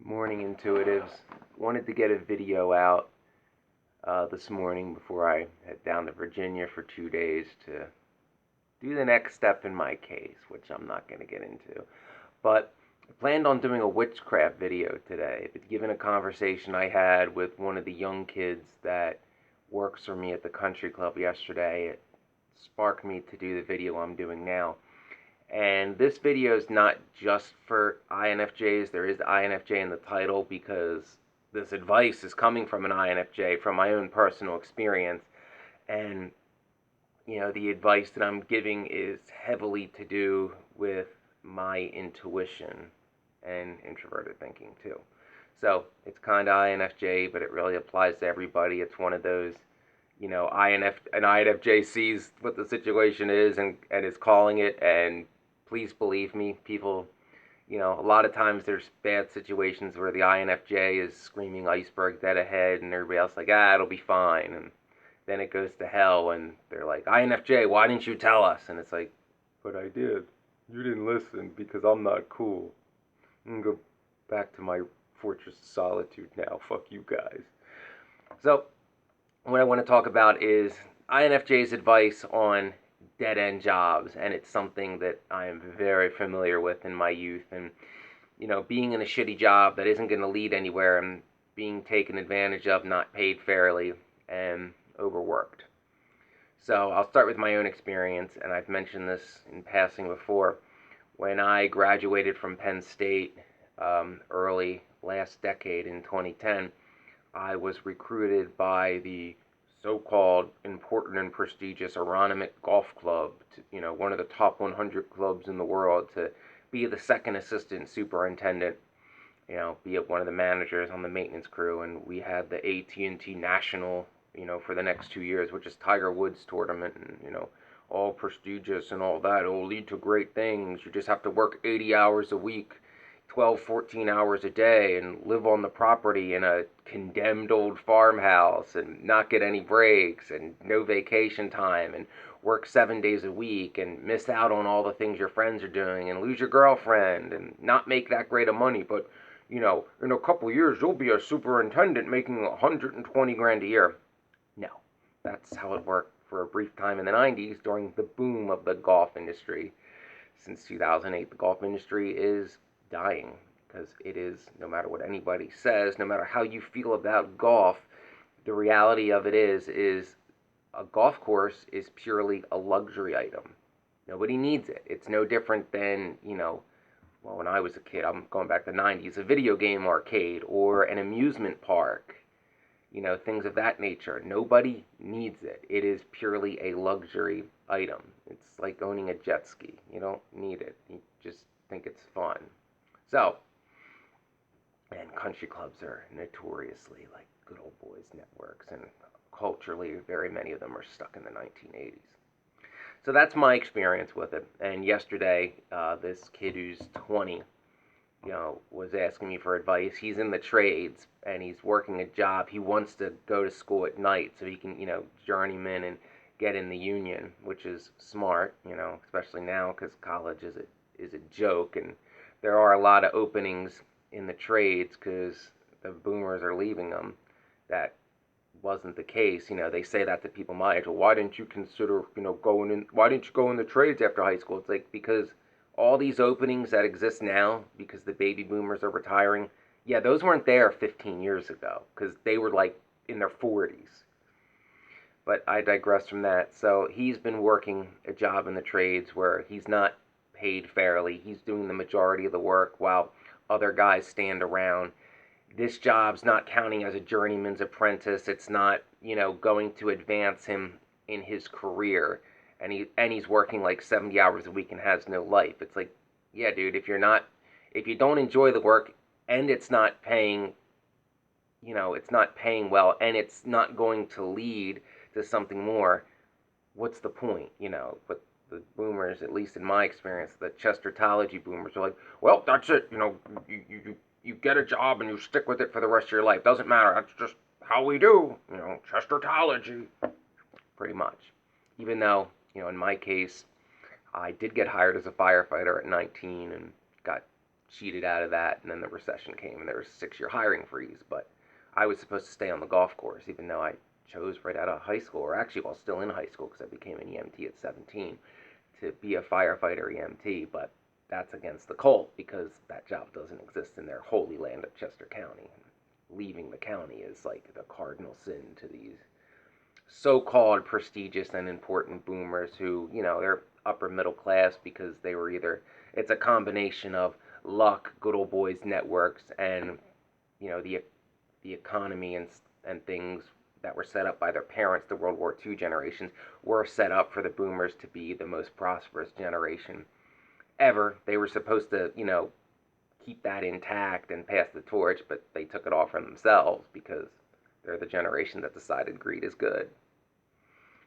Morning, Intuitives. Wanted to get a video out this morning before I head down to Virginia for 2 days to do the next step in my case, which I'm not going to get into. But I planned on doing a witchcraft video today, but given a conversation I had with one of the young kids that works for me at the country club yesterday, it sparked me to do the video I'm doing now. And this video is not just for INFJs. There is INFJ in the title because this advice is coming from an INFJ from my own personal experience. And, the advice that I'm giving is heavily to do with my intuition and introverted thinking too. So it's kind of INFJ, but it really applies to everybody. It's one of those, an INFJ sees what the situation is and is calling it, and please believe me, people, a lot of times there's bad situations where the INFJ is screaming iceberg dead ahead and everybody else like, it'll be fine. And then it goes to hell and they're like, INFJ, why didn't you tell us? And it's like, but I did. You didn't listen because I'm not cool. I'm going to go back to my fortress of solitude now. Fuck you guys. So, what I want to talk about is INFJ's advice on dead-end jobs, and it's something that I am very familiar with in my youth. And being in a shitty job that isn't going to lead anywhere and being taken advantage of, not paid fairly, and overworked. So I'll start with my own experience, and I've mentioned this in passing before. When I graduated from Penn State early last decade in 2010, I was recruited by the so-called important and prestigious Aronimink Golf Club, one of the top 100 clubs in the world, to be the second assistant superintendent, be it one of the managers on the maintenance crew. And we had the AT&T National, for the next 2 years, which is Tiger Woods tournament, and, all prestigious and all that. It will lead to great things. You just have to work 80 hours a week, 12, 14 hours a day, and live on the property in a condemned old farmhouse and not get any breaks and no vacation time and work 7 days a week and miss out on all the things your friends are doing and lose your girlfriend and not make that great of money. But, in a couple years, you'll be a superintendent making 120 grand a year. No, that's how it worked for a brief time in the 90s during the boom of the golf industry. Since 2008, the golf industry is dying because it is, no matter what anybody says, no matter how you feel about golf, the reality of it is a golf course is purely a luxury item. Nobody needs it. It's no different than, when I was a kid, I'm going back to the 90s, a video game arcade or an amusement park, things of that nature. Nobody needs it. It is purely a luxury item. It's like owning a jet ski. You don't need it. You just think it's fun. So, and country clubs are notoriously like good old boys networks, and culturally, very many of them are stuck in the 1980s. So that's my experience with it. And yesterday, this kid who's 20, was asking me for advice. He's in the trades, and he's working a job. He wants to go to school at night so he can, journeyman and get in the union, which is smart, especially now because college is a joke, and there are a lot of openings in the trades because the boomers are leaving them. That wasn't the case. They say that to people my age. Well, why didn't you consider, going in? Why didn't you go in the trades after high school? It's like, because all these openings that exist now, because the baby boomers are retiring, yeah, those weren't there 15 years ago because they were like in their 40s. But I digress from that. So he's been working a job in the trades where he's not paid fairly. He's doing the majority of the work while other guys stand around. This job's not counting as a journeyman's apprentice. It's not, going to advance him in his career. And he's working like 70 hours a week and has no life. It's like, yeah, dude, if you don't enjoy the work and it's not paying, it's not paying well and it's not going to lead to something more, what's the point, But the boomers, at least in my experience, the Chestertology boomers are like, well, that's it, you get a job and you stick with it for the rest of your life. Doesn't matter. That's just how we do, Chestertology, pretty much. Even though, in my case, I did get hired as a firefighter at 19 and got cheated out of that, and then the recession came, and there was a 6-year hiring freeze. But I was supposed to stay on the golf course, even though I chose right out of high school, or actually while still in high school, because I became an EMT at 17, to be a firefighter EMT. But that's against the cult, because that job doesn't exist in their holy land of Chester County. Leaving the county is like the cardinal sin to these so-called prestigious and important boomers who, they're upper middle class because they were either, it's a combination of luck, good old boys networks, and, the economy and things that were set up by their parents, the World War II generations, were set up for the boomers to be the most prosperous generation ever. They were supposed to, keep that intact and pass the torch, but they took it all from themselves because they're the generation that decided greed is good.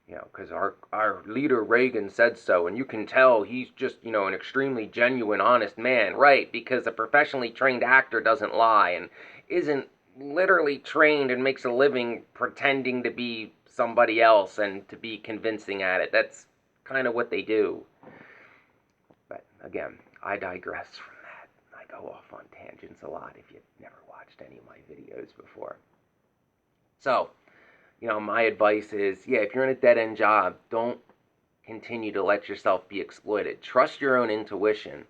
Because our leader Reagan said so, and you can tell he's just, an extremely genuine, honest man, right? Because a professionally trained actor doesn't lie and isn't literally trained and makes a living pretending to be somebody else and to be convincing at it. That's kind of what they do. But again, I digress from that. I go off on tangents a lot if you've never watched any of my videos before. So, my advice is, if you're in a dead-end job, don't continue to let yourself be exploited. Trust your own intuition.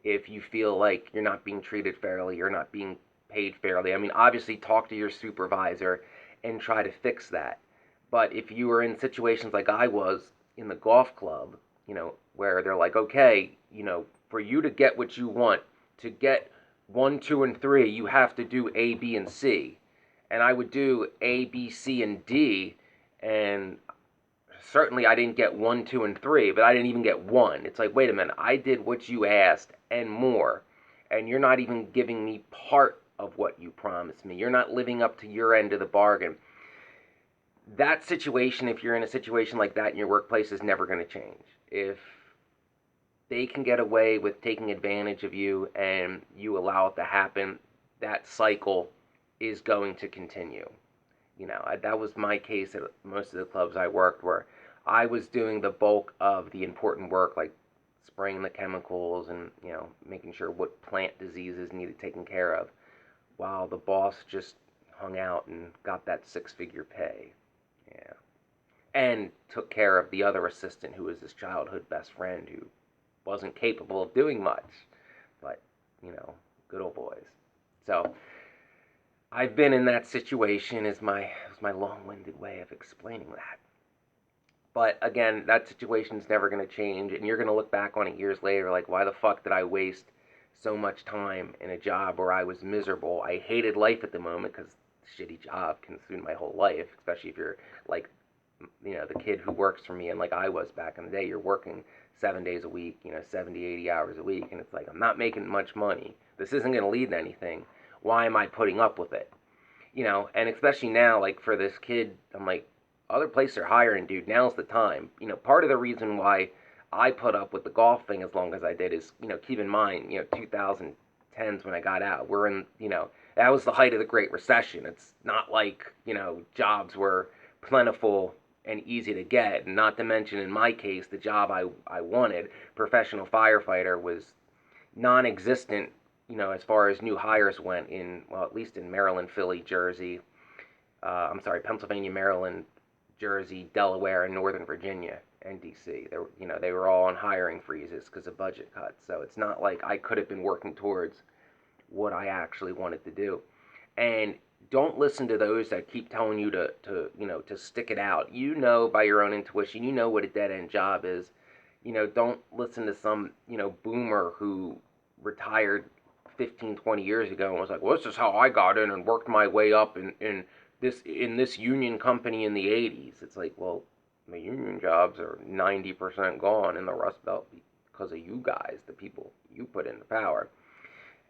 If you feel like you're not being treated fairly, you're not being paid fairly. I mean, obviously talk to your supervisor and try to fix that. But if you were in situations like I was in the golf club, where they're like, okay, for you to get what you want, to get 1, 2, and 3, you have to do A, B, and C. And I would do A, B, C, and D, and certainly I didn't get 1, 2, and 3, but I didn't even get 1. It's like, wait a minute, I did what you asked and more, and you're not even giving me part of what you promised me. You're not living up to your end of the bargain. That situation, if you're in a situation like that in your workplace, is never going to change. If they can get away with taking advantage of you and you allow it to happen, that cycle is going to continue. That was my case at most of the clubs I worked, where I was doing the bulk of the important work, like spraying the chemicals and, making sure what plant diseases needed taken care of, while the boss just hung out and got that 6-figure pay. Yeah. And took care of the other assistant who was his childhood best friend who wasn't capable of doing much. But, good old boys. So, I've been in that situation is my long-winded way of explaining that. But again, that situation's never going to change, and you're going to look back on it years later like, why the fuck did I waste so much time in a job where I was miserable? I hated life at the moment because shitty job consumed my whole life, especially if you're like, the kid who works for me, and like I was back in the day, you're working 7 days a week, 70, 80 hours a week, and it's like, I'm not making much money. This isn't going to lead to anything. Why am I putting up with it? And especially now, like for this kid, I'm like, other places are hiring, dude. Now's the time. Part of the reason why I put up with the golf thing as long as I did is, keep in mind, 2010s when I got out. We're in, that was the height of the Great Recession. It's not like, jobs were plentiful and easy to get. And not to mention, in my case, the job I wanted, professional firefighter, was non-existent, as far as new hires went at least in Maryland, Philly, Jersey, Pennsylvania, Maryland, Jersey, Delaware, and Northern Virginia, and D.C. They were all on hiring freezes because of budget cuts. So it's not like I could have been working towards what I actually wanted to do. And don't listen to those that keep telling you to stick it out. By your own intuition, what a dead-end job is. Don't listen to some, boomer who retired 15, 20 years ago and was like, well, this is how I got in and worked my way up in this union company in the 80s. It's like, well, my union jobs are 90% gone in the Rust Belt because of you guys, the people you put into power.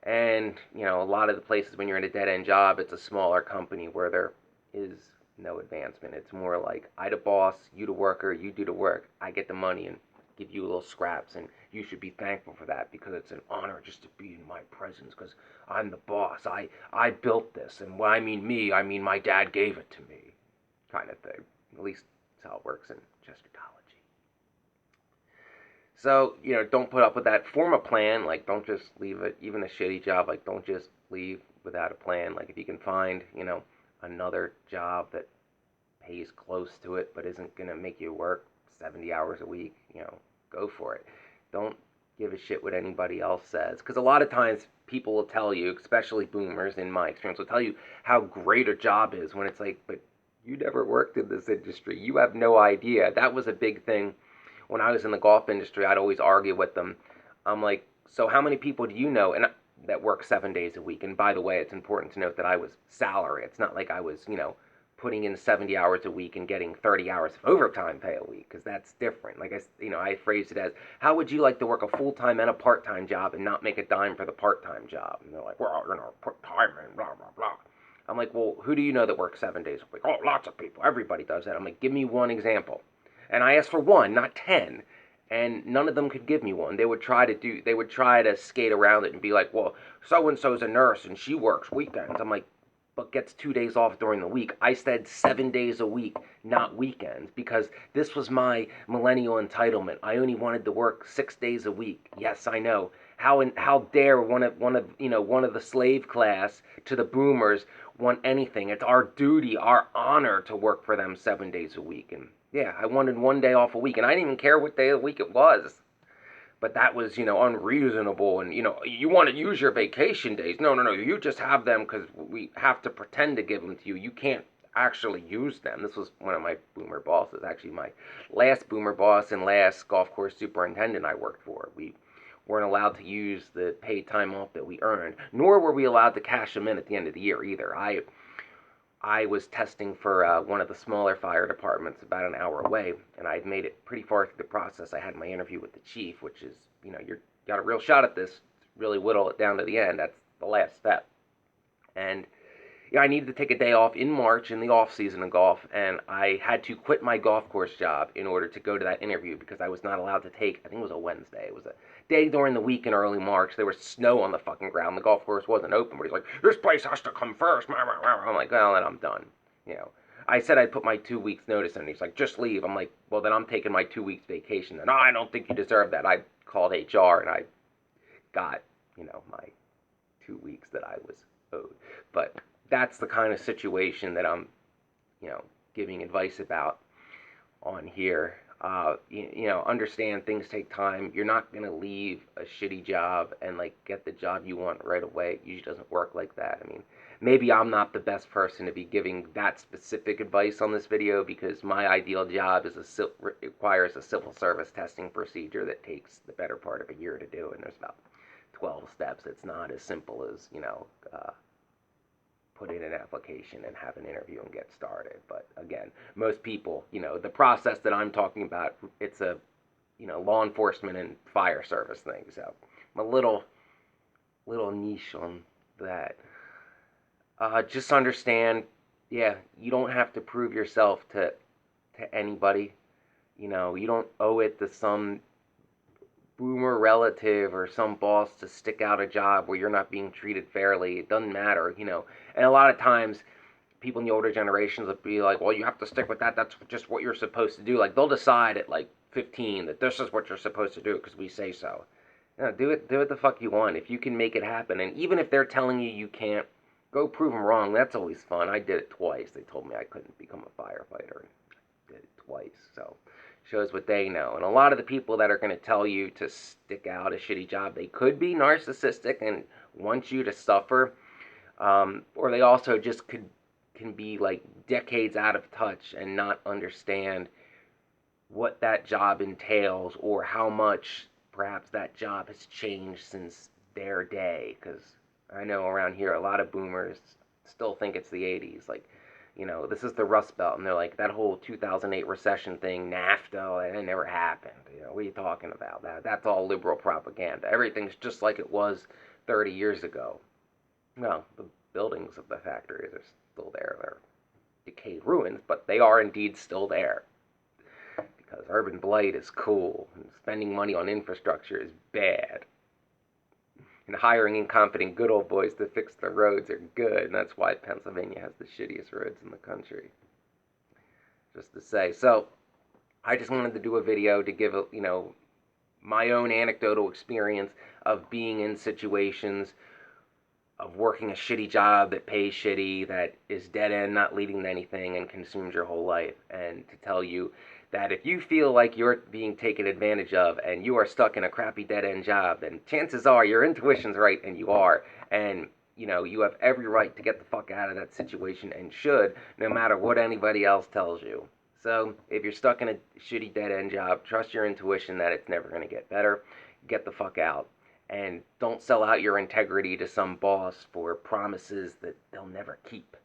And, a lot of the places when you're in a dead-end job, it's a smaller company where there is no advancement. It's more like, I the boss, you the worker, you do the work, I get the money and give you little scraps, and you should be thankful for that because it's an honor just to be in my presence because I'm the boss. I built this, and when I mean me, I mean my dad gave it to me, kind of thing. At least that's how it works in Chesterology. So, don't put up with that. Form a plan. Like, don't just leave it, even a shitty job. Like, don't just leave without a plan. Like, if you can find, another job that pays close to it but isn't going to make you work 70 hours a week, go for it. Don't give a shit what anybody else says. Because a lot of times people will tell you, especially boomers in my experience, will tell you how great a job is when it's like, but you never worked in this industry. You have no idea. That was a big thing when I was in the golf industry. I'd always argue with them. I'm like, so how many people do you know that work 7 days a week? And by the way, it's important to note that I was salary. It's not like I was, putting in 70 hours a week and getting 30 hours of overtime pay a week, because that's different. Like I phrased it as, how would you like to work a full-time and a part-time job and not make a dime for the part-time job? And they're like, well, part-time and blah, blah, blah. I'm like, well, who do you know that works 7 days a week? Oh, lots of people. Everybody does that. I'm like, give me one example. And I asked for one, not 10. And none of them could give me one. They would try to skate around it and be like, well, so-and-so's a nurse and she works weekends. I'm like, but gets 2 days off during the week. I said 7 days a week, not weekends, because this was my millennial entitlement. I only wanted to work 6 days a week. Yes, I know. How dare one of the slave class to the boomers want anything? It's our duty, our honor to work for them 7 days a week. And yeah, I wanted one day off a week, and I didn't even care what day of the week it was. But that was, unreasonable. And, you want to use your vacation days. No, no, no. You just have them because we have to pretend to give them to you. You can't actually use them. This was one of my boomer bosses, actually my last boomer boss and last golf course superintendent I worked for. We weren't allowed to use the paid time off that we earned, nor were we allowed to cash them in at the end of the year either. I was testing for one of the smaller fire departments about an hour away, and I'd made it pretty far through the process. I had my interview with the chief, which is, you're got a real shot at this, really whittle it down to the end. That's the last step. And I needed to take a day off in March in the off season of golf, and I had to quit my golf course job in order to go to that interview because I was not allowed to take, I think it was a Wednesday. It was a day during the week in early March. There was snow on the fucking ground. The golf course wasn't open, but he's like, this place has to come first. I'm like, well, then I'm done. I said I'd put my 2 weeks notice in. He's like, just leave. I'm like, well, then I'm taking my 2 weeks vacation. And I don't think you deserve that. I called HR and I got, my 2 weeks that I was owed. But that's the kind of situation that I'm, giving advice about on here. Understand things take time. You're not gonna leave a shitty job and get the job you want right away. It usually doesn't work like that. I mean, maybe I'm not the best person to be giving that specific advice on this video because my ideal job requires a civil service testing procedure that takes the better part of a year to do, and there's about 12 steps. It's not as simple as put in an application and have an interview and get started. But again, most people, the process that I'm talking about, it's a, law enforcement and fire service thing. So I'm a little niche on that. Just understand, yeah, you don't have to prove yourself to anybody. You don't owe it to some boomer relative or some boss to stick out a job where you're not being treated fairly. It doesn't matter. And a lot of times people in the older generations will be like, well, you have to stick with that. That's just what you're supposed to do. Like, they'll decide at 15 that this is what you're supposed to do because we say so. Do it the fuck you want. If you can make it happen, and even if they're telling you can't, go prove them wrong. That's always fun. I did it twice. They told me I couldn't become a firefighter. I did it twice. So shows what they know. And a lot of the people that are going to tell you to stick out a shitty job, they could be narcissistic and want you to suffer, or they also just can be decades out of touch and not understand what that job entails or how much perhaps that job has changed since their day. Because I know around here a lot of boomers still think it's the 80s. This is the Rust Belt, and they're like, that whole 2008 recession thing, NAFTA, it never happened. What are you talking about? That's all liberal propaganda. Everything's just like it was 30 years ago. Well, the buildings of the factories are still there. They're decayed ruins, but they are indeed still there. Because urban blight is cool, and spending money on infrastructure is bad. And hiring incompetent good old boys to fix the roads are good, and that's why Pennsylvania has the shittiest roads in the country. Just to say. So, I just wanted to do a video to give, my own anecdotal experience of being in situations of working a shitty job that pays shitty, that is dead end, not leading to anything, and consumes your whole life. And to tell you that if you feel like you're being taken advantage of and you are stuck in a crappy dead end job, then chances are your intuition's right and you are. And you have every right to get the fuck out of that situation and should, no matter what anybody else tells you. So if you're stuck in a shitty dead end job, trust your intuition that it's never going to get better. Get the fuck out. And don't sell out your integrity to some boss for promises that they'll never keep.